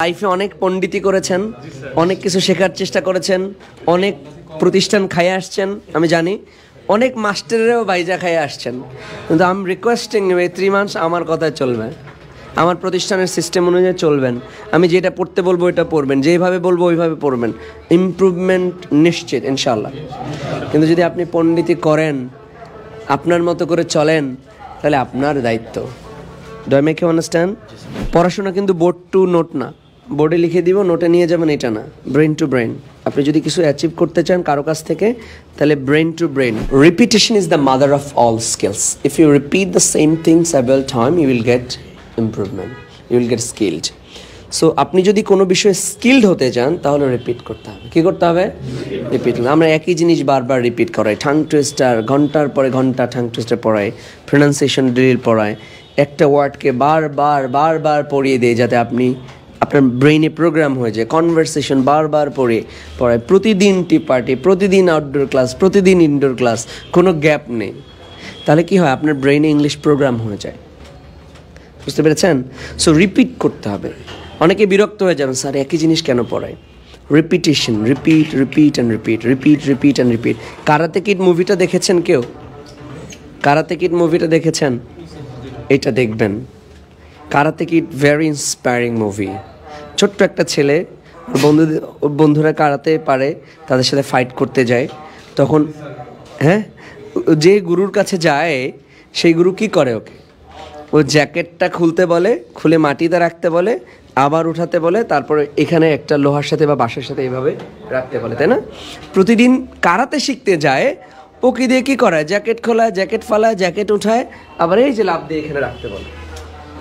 লাইফে অনেক পণ্ডিতি করেছেন, অনেক কিছু শেখার চেষ্টা করেছেন, অনেক প্রতিষ্ঠান খাইয়ে আসছেন, আমি জানি অনেক মাস্টারেরও বাইজা খাইয়ে আসছেন, কিন্তু আমি রিকোয়েস্টিং এই 3 মান্থস আমার কথায় চলবে, আমার প্রতিষ্ঠানের সিস্টেম অনুযায়ী চলবেন, আমি যেটা পড়তে বলবো এটা পড়বেন, যেভাবে বলবো ওইভাবে পড়বেন, ইমপ্রুভমেন্ট নিশ্চিত ইনশাআল্লাহ। কিন্তু যদি আপনি পণ্ডিতি করেন, আপনার মতো করে চলেন, তাহলে আপনার দায়িত্ব। Do I make you understand? পড়াশোনা কিন্তু বোর্ড টু নোট না, বোর্ডে লিখে দিব নোটে নিয়ে যাবেন এটা না, ব্রেন টু ব্রেন। আপনি যদি কিছু অ্যাচিভ করতে চান কারো কাছ থেকে, তাহলে brain to brain. Repetition is the mother of all skills. If you repeat the same thing several time, you will get improvement, you will get skilled. So আপনি যদি কোনো বিষয়ে স্কিলড হতে চান, তাহলে রিপিট করতে হবে। কী করতে হবে? রিপিট। আমরা একই জিনিস বারবার রিপিট করাই, ঠাং টুইস্টার ঘন্টার পরে ঘন্টা ঠাং টুইস্টার পড়াই, প্রনাউন্সিয়েশন ড্রিল পড়ায়, একটা ওয়ার্ডকে বারবার বারবার পড়িয়ে দেয় যাতে আপনার ব্রেইনে প্রোগ্রাম হয়ে যায়। কনভারসেশন বারবার পড়ায়, প্রতিদিন টি পার্টি, প্রতিদিন আউটডোর ক্লাস, প্রতিদিন ইনডোর ক্লাস, কোনো গ্যাপ নেই। তাহলে কি হয়? আপনার ব্রেইনে ইংলিশ প্রোগ্রাম হয়ে যায়। বুঝতে পেরেছেন? সো রিপিট করতে হবে। অনেকে বিরক্ত হয়ে যাবেন, স্যার একই জিনিস কেন পড়ায়? Repetition, repeat repeat and repeat, repeat repeat and repeat. Karate Kid মুভিটা দেখেছেন কেউ? কারাতে কিড মুভিটা দেখেছেন? এটা দেখবেন। Karate Kid very inspiring movie. ছোট্ট একটা ছেলে, ওর বন্ধুরা কারাতে পারে, তাদের সাথে ফাইট করতে যায়। তখন যে গুরুর কাছে যায়, সেই গুরু কি করে? ও জ্যাকেটটা খুলতে বলে, খুলে মাটিতে রাখতে বলে, আবার উঠাতে বলে, তারপরে এখানে একটা লোহার সাথে বা বাঁশের সাথে এইভাবে রাখতে বলে, তাই না? প্রতিদিন কারাতে শিখতে যায়, ওকে দিয়ে কী করায়? জ্যাকেট খোলায়, জ্যাকেট ফালায়, জ্যাকেট উঠায়, আবার এই যে লাফ দিয়ে এখানে রাখতে বলে।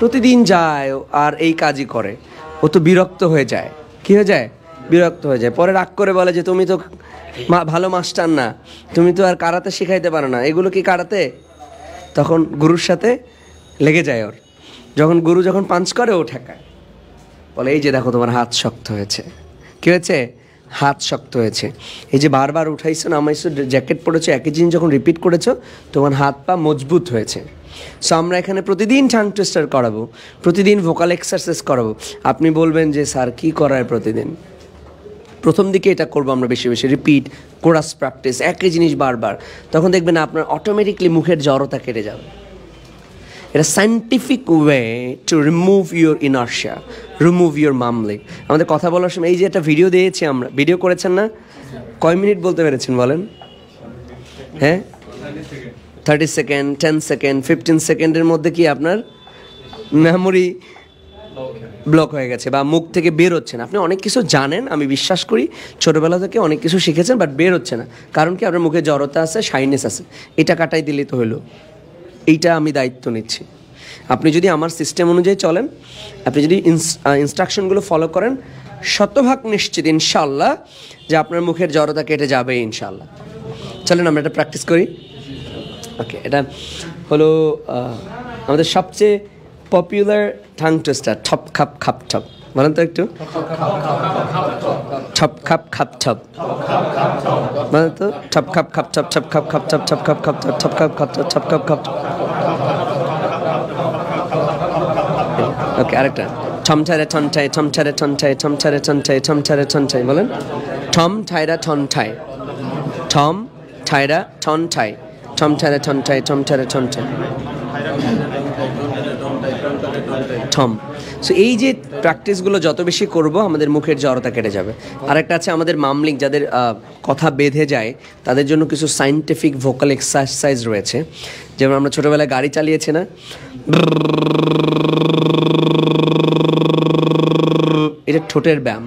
প্রতিদিন যায় আর এই কাজই করে। ও তো বিরক্ত হয়ে যায়। কী হয়ে যায়? বিরক্ত হয়ে যায়। পরে রাগ করে বলে যে তুমি তো ভালো মাস্টার না, তুমি তো আর কারাতে শিখাইতে পারো না, এগুলো কি কারাতে? তখন গুরুর সাথে লেগে যায় ওর। গুরু যখন পাঞ্চ করে, ও ঠেকায়, বলে এই যে দেখো তোমার হাত শক্ত হয়েছে। কী হয়েছে? হাত শক্ত হয়েছে। এই যে বারবার উঠাইছো, নামাইছো, জ্যাকেট পরেছো, একই জিনিস যখন রিপিট করেছো, তোমার হাত পা মজবুত হয়েছে। সো আমরা এখানে প্রতিদিন টাং টুইস্টার করাবো, প্রতিদিন ভোকাল এক্সারসাইজ করাবো। আপনি বলবেন যে স্যার কী করায় প্রতিদিন? প্রথম দিকে এটা করবো আমরা বেশি বেশি, রিপিট, কোরাস প্র্যাকটিস, একই জিনিস বারবার। তখন দেখবেন আপনার অটোমেটিকলি মুখের জড়তা কেটে যাবে। এটা scientific way to remove your inertia, remove your mumbling. আমাদের কথা বলার সময় এই যে একটা ভিডিও দিয়েছি আমরা, ভিডিও করেছেন না? কয় মিনিট বলতে পেরেছেন বলেন? 30 সেকেন্ড, 10 সেকেন্ড, 15 সেকেন্ডের মধ্যে কি আপনার মেমোরি ব্লক হয়ে গেছে বা মুখ থেকে বের হচ্ছে না? আপনি অনেক কিছু জানেন, আমি বিশ্বাস করি, ছোটোবেলা থেকে অনেক কিছু শিখেছেন, বাট বের হচ্ছে না। কারণ কি? আপনার মুখে জড়তা আছে, শাইনেস আছে। এটা কাটাই দিলেই তো হলো। এইটা আমি দায়িত্ব নিচ্ছি। আপনি যদি আমার সিস্টেম অনুযায়ী চলেন, আপনি যদি ইনস্ট্রাকশনগুলো ফলো করেন, শতভাগ নিশ্চিত ইনশাআল্লাহ যে আপনার মুখের জড়তা কেটে যাবে ইনশাআল্লাহ। চলেন আমরা এটা প্র্যাকটিস করি। ওকে, এটা হলো আমাদের সবচেয়ে পপুলার টাং টুইস্টার, ঠপ খাপ খাপ ঠপ। বলেন তো একটু, ঠপ খাপ খাপ ঠপ বলেন তো, ঠপ খাপ খাপ ঠপ, ঠপ খাপ খাপ ঠপ, ঠপ খাপ খাপ ঠপ, ঠপ খাপ খাপ ঠপ, ঠপ খাপ খাপ। ওকে, আরেকটা, ঠম ঠাইরা ঠন ঠাই, ঠম ঠাইরা ঠন ঠাই, ঠম ঠাইরা ঠন ঠাই, ঠম ঠাইরা ঠন ঠাই। বলেন, ঠম ঠাইরা ঠন ঠাই, ঠম ঠাইরা ঠন ঠাই, ঠম ঠাইরা ঠন ঠাই, ঠম ঠাইরা ঠন ঠাই, ঠম। সো এই যে প্র্যাকটিসগুলো যত বেশি করব, আমাদের মুখের জড়তা কেটে যাবে। আরেকটা আছে আমাদের মামলিং, যাদের কথা বেঁধে যায়, তাদের জন্য কিছু সায়েন্টিফিক ভোকাল এক্সারসাইজ রয়েছে। যেমন আমরা ছোটোবেলায় গাড়ি চালিয়েছি না, এটা ঠোঁটের ব্যায়াম,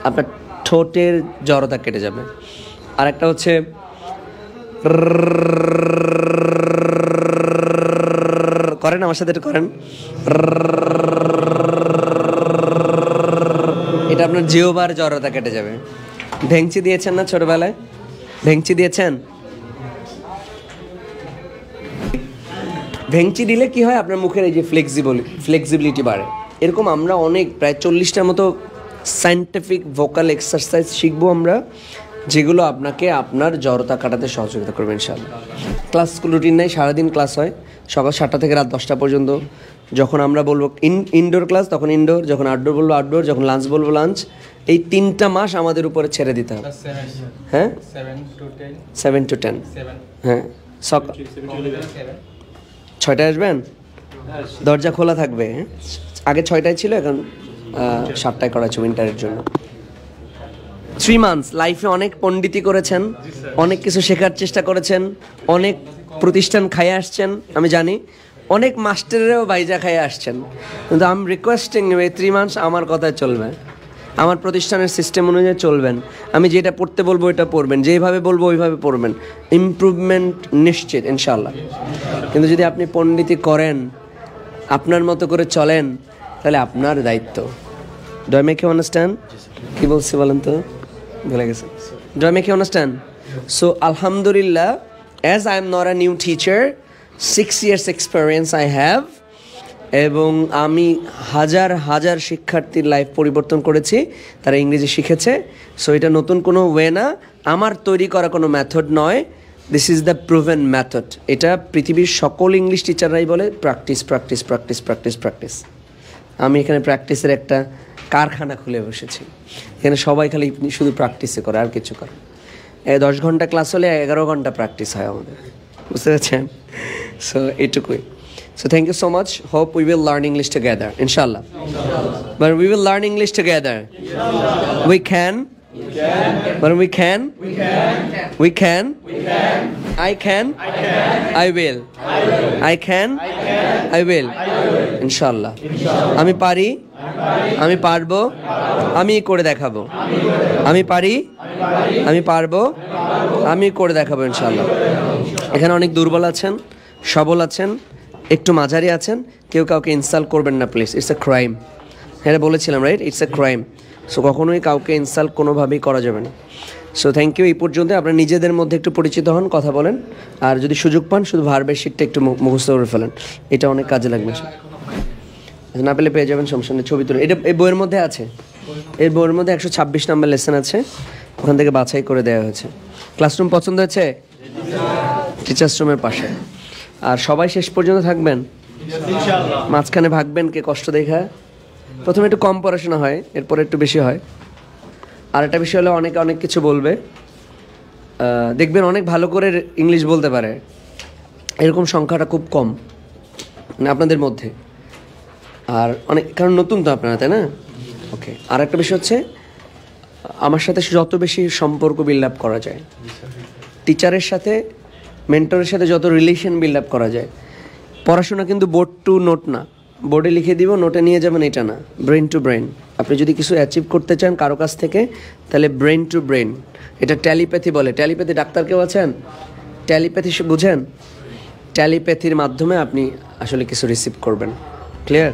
আপনার ঠোঁটের জড়তা কেটে যাবে। আরেকটা হচ্ছে করেন, আমার সাথে এটা করেন, এটা আপনার জিহ্বার জড়তা কেটে যাবে। ভেংচি দিয়েছেন না ছোটবেলায়? ভেংচি দিয়েছেন? ভেংচি দিলে কি হয়? আপনার মুখের এই যে ফ্লেক্সিবিলিটি বাড়ে। এরকম আমরা অনেক, প্রায় 40টার মতো সায়েন্টিফিক ভোকাল এক্সারসাইজ শিখবো আমরা, যেগুলো আপনাকে আপনার জড়তা কাটাতে সহযোগিতা করবে ইনশাআল্লাহ। ক্লাসগুলো রুটিন নাই, সারাদিন ক্লাস হয়, সকাল 7টা থেকে রাত 10টা পর্যন্ত। যখন আমরা বলবো ইনডোর ক্লাস তখন ইনডোর, যখন আউটডোর বলবো আউটডোর, যখন লাঞ্চ বলবো লাঞ্চ। এই 3টা মাস আমাদের উপরে ছেড়ে দিতে হবে। হ্যাঁ 7 to 10। হ্যাঁ সকাল 6টায় আসবেন, দরজা খোলা থাকবে। আগে 6টায় ছিল, এখন 7টায় করা হচ্ছে উইন্টারের জন্য। 3 months লাইফে অনেক পণ্ডিতি করেছেন, অনেক কিছু শেখার চেষ্টা করেছেন, অনেক প্রতিষ্ঠান খাইয়ে আসছেন, আমি জানি। অনেক মাস্টারেরও বাইজা খাইয়ে আসছেন, কিন্তু আমি রিকোয়েস্টিং এই 3 months আমার কথায় চলবে, আমার প্রতিষ্ঠানের সিস্টেম অনুযায়ী চলবেন। আমি যেটা পড়তে বলবো এটা পড়বেন, যেভাবে বলবো ওইভাবে পড়বেন। ইমপ্রুভমেন্ট নিশ্চিত ইনশাআল্লাহ। কিন্তু যদি আপনি পণ্ডিতি করেন, আপনার মতো করে চলেন, তাহলে আপনার দায়িত্ব। Do I make you understand? কি বলছি বলেন তো, ভুলে গেছে। Do I make you understand? So আলহামদুলিল্লাহ, as I am not a new teacher, 6 years experience I have, এবং আমি হাজার হাজার শিক্ষার্থীর লাইফ পরিবর্তন করেছি, তারা ইংরেজি শিখেছে। সো এটা নতুন কোনো ওয়ে না, আমার তৈরি করা কোনো মেথড নয়। This is the proven method. এটা পৃথিবীর সকল ইংলিশ টিচাররাই বলে practice practice practice practice practice. আমি এখানে প্র্যাকটিসের একটা কারখানা খুলে বসেছি, এখানে সবাই খালি শুধু প্র্যাকটিসে করে, আর কিছু করে। 10 ঘন্টা ক্লাস হলে 11 ঘন্টা প্র্যাকটিস হয় আমাদের, বুঝতে পারছেন? সো এইটুকুই। So thank you so much. Hope we will learn English together, inshallah. But we will learn English together. We can. But we can. We can. I can. I will. I can. I will. Inshallah. আমি পারি, আমি পারবো, আমি করে দেখাবো। আমি পারি, আমি পারবো, আমি করে দেখাবো ইনশাআল্লাহ। এখানে অনেক দুর্বল আছেন, সবল আছেন, একটু মাঝারি আছেন, কেউ কাউকে ইনসাল্ট করবেন না প্লিজ। It's a crime. হ্যাঁ বলেছিলাম, right? It's a crime. So কখনোই কাউকে ইনসাল্ট কোনোভাবেই করা যাবে না। So thank you. এই পর্যন্ত আপনারা নিজেদের মধ্যে একটু পরিচিত হন, কথা বলেন, আর যদি সুযোগ পান শুধু ভার্বের শিটটা একটু মুখস্থ করে ফেলেন, এটা অনেক কাজে লাগবে। না পেলে পেয়ে যাবেন, সমস্যা নেই, ছবি তুলে। এটা এই বইয়ের মধ্যে আছে, এই বইয়ের মধ্যে 126 নম্বর লেসন আছে, ওখান থেকে বাছাই করে দেওয়া হয়েছে। ক্লাসরুম পছন্দ হয়েছে? টিচার্স রুমের পাশে। আর সবাই শেষ পর্যন্ত থাকবেন, মাঝখানে ভাগবেন কে কষ্ট দেখা। প্রথমে একটু কম পড়াশোনা হয়, এরপরে একটু বেশি হয়। আর একটা বিষয় হলো, অনেকে অনেক কিছু বলবে, দেখবেন অনেক ভালো করে ইংলিশ বলতে পারে, এরকম সংখ্যাটা খুব কম আপনাদের মধ্যে। আর অনেক, কারণ নতুন তো আপনারা, তাই না? ওকে। আর একটা বিষয় হচ্ছে, আমার সাথে যত বেশি সম্পর্ক বিল্ড আপ করা যায়, টিচারের সাথে মেন্টরের সাথে যত রিলেশন বিল্ড আপ করা যায়। পড়াশোনা কিন্তু বোর্ড টু নোট না, বোর্ডে লিখে দিব নোটে নিয়ে যাবেন, এটা না। Brain to brain. আপনি যদি কিছু অ্যাচিভ করতে চান কারো কাছ থেকে, তাহলে ব্রেন টু ব্রেন। এটা ট্যালিপ্যাথি বলে। ট্যালিপ্যাথি ডাক্তার কেউ আছেন? ট্যালিপ্যাথি বুঝেন? ট্যালিপ্যাথির মাধ্যমে আপনি আসলে কিছু রিসিভ করবেন। ক্লিয়ার?